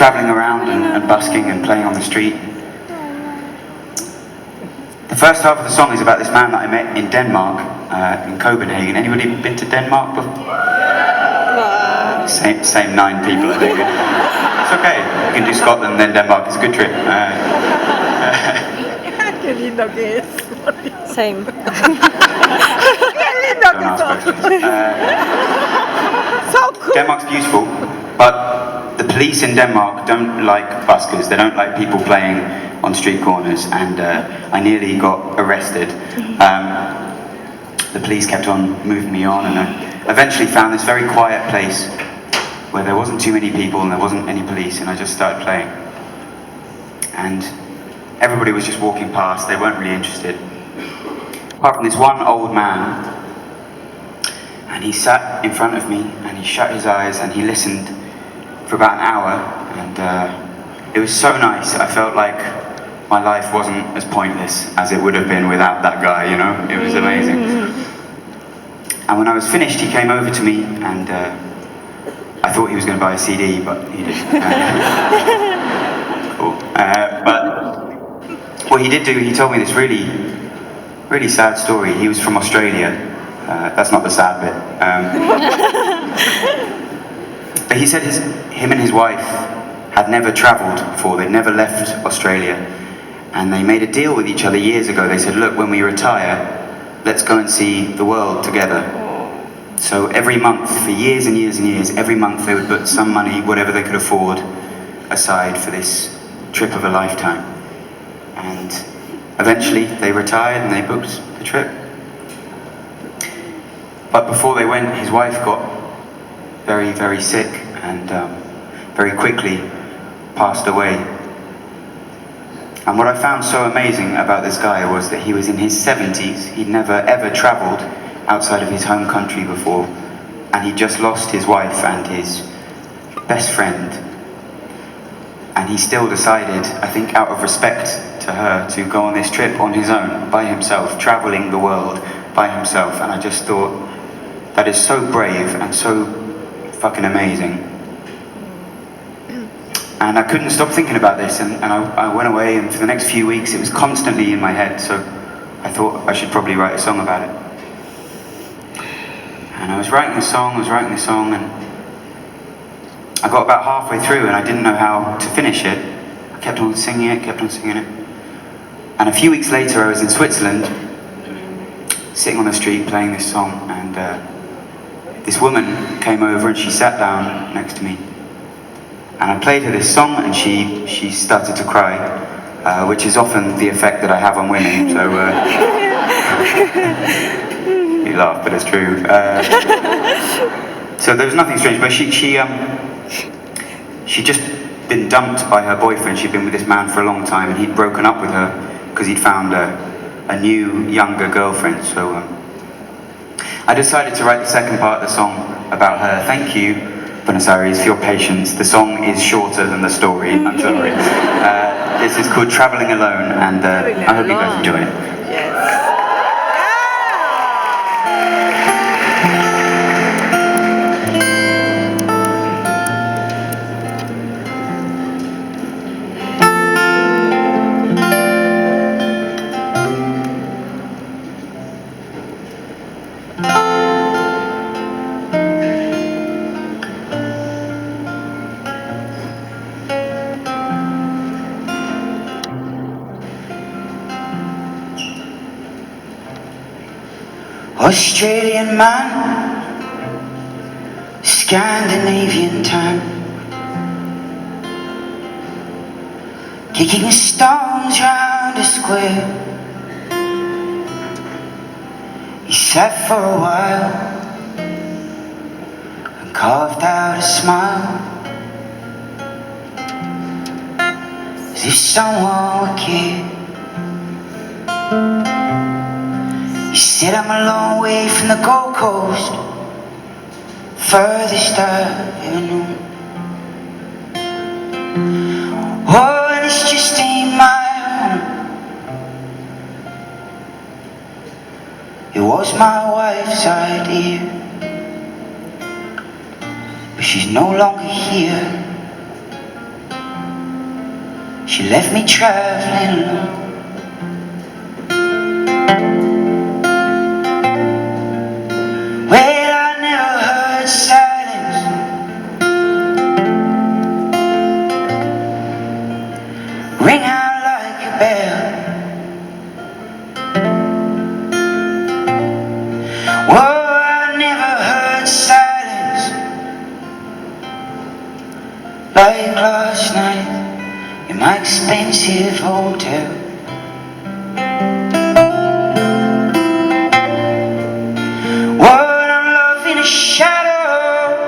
travelling around and busking and playing on the street. The first half of the song is about this man that I met in Denmark, in Copenhagen. Anybody been to Denmark before? Same 9 people, I think. It's okay. You can do Scotland, then Denmark. It's a good trip. Same. Don't ask questions. Denmark's beautiful, but the police in Denmark don't like buskers. They don't like people playing on street corners, and I nearly got arrested. The police kept on moving me on, and I eventually found this very quiet place where there wasn't too many people and there wasn't any police, and I just started playing. And everybody was just walking past, they weren't really interested. Apart from this one old man, and he sat in front of me and he shut his eyes and he listened for about an hour, and it was so nice. I felt like my life wasn't as pointless as it would have been without that guy, you know? It was amazing. And when I was finished, he came over to me, and I thought he was going to buy a CD, but he didn't. Cool. But what he did do, he told me this really sad story. He was from Australia. That's not the sad bit. But he said him and his wife had never travelled before. They'd never left Australia. And they made a deal with each other years ago. They said, look, when we retire, let's go and see the world together. So every month, for years and years and years, every month they would put some money, whatever they could afford, aside for this trip of a lifetime. And eventually they retired and they booked the trip. But before they went, his wife got very, very sick and very quickly passed away. And what I found so amazing about this guy was that he was in his 70s. He'd never ever travelled outside of his home country before, and he just lost his wife and his best friend. And he still decided, I think out of respect to her, to go on this trip on his own, by himself, travelling the world by himself. And I just thought, that is so brave and so fucking amazing. And I couldn't stop thinking about this, and I went away, and for the next few weeks it was constantly in my head, so I thought I should probably write a song about it. And I was writing this song, and I got about halfway through and I didn't know how to finish it. I kept on singing it. And a few weeks later I was in Switzerland, sitting on the street playing this song, and this woman came over and she sat down next to me. And I played her this song, and she started to cry, which is often the effect that I have on women, so you laugh, but it's true. So there was nothing strange, but she'd just been dumped by her boyfriend. She'd been with this man for a long time, and he'd broken up with her because he'd found a new, younger girlfriend. So I decided to write the second part of the song about her. Thank you, Buenos Aires, for your patience. The song is shorter than the story, I'm sorry. This is called Travelling Alone, and I hope you guys enjoy it. Australian man, Scandinavian tan, kicking stones round a square. He sat for a while and carved out a smile, as if someone would care. He said, I'm a long way from the Gold Coast, furthest I've ever known. Oh, and this just ain't my home. It was my wife's idea, but she's no longer here. She left me traveling alone. Well, I never heard silence ring out like a bell. Whoa, I never heard silence like last night in my expensive hotel. What I'm loving a shadow,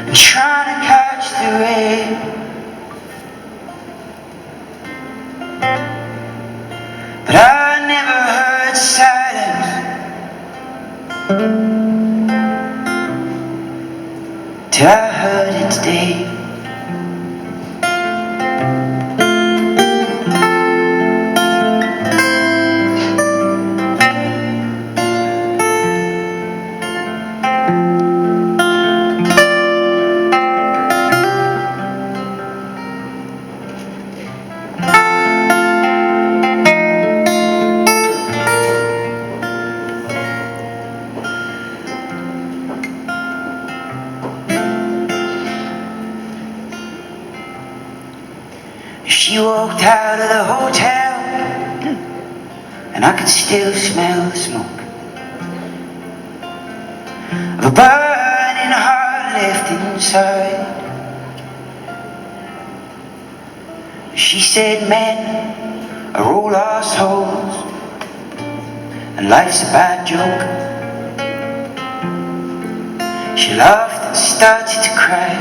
I'm trying to catch the rain, but I never heard silence till I heard it today. She walked out of the hotel, and I could still smell the smoke of a burning heart left inside. She said men are all assholes and life's a bad joke. She laughed and started to cry.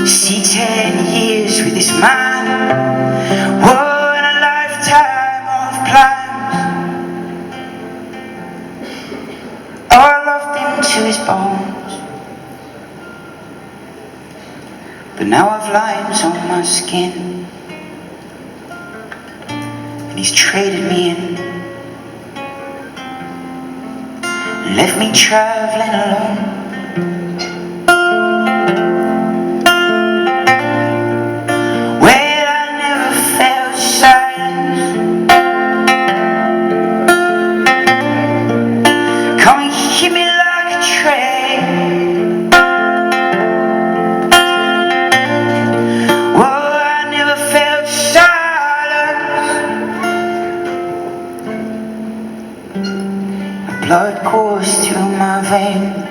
See, 10 years with this man, whoa, and a lifetime of plans. Oh, I loved him to his bones, but now I've limes on my skin, and he's traded me in and left me traveling alone. Hit me like a train. Whoa, I never felt silence. My blood coursed through my veins.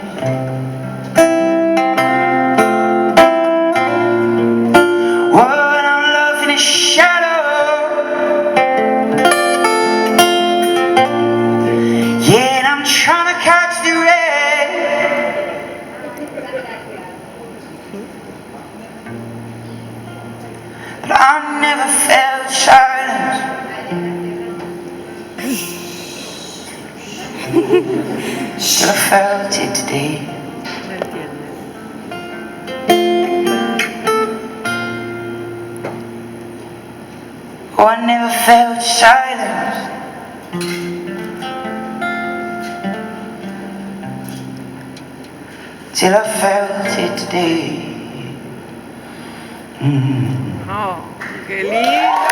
Whoa, and I'm loving a shadow. Yeah, and I'm trying to catch the rain, but I never felt silence till I felt it today. Oh, I never felt silence till I felt it today. Oh, qué lindo.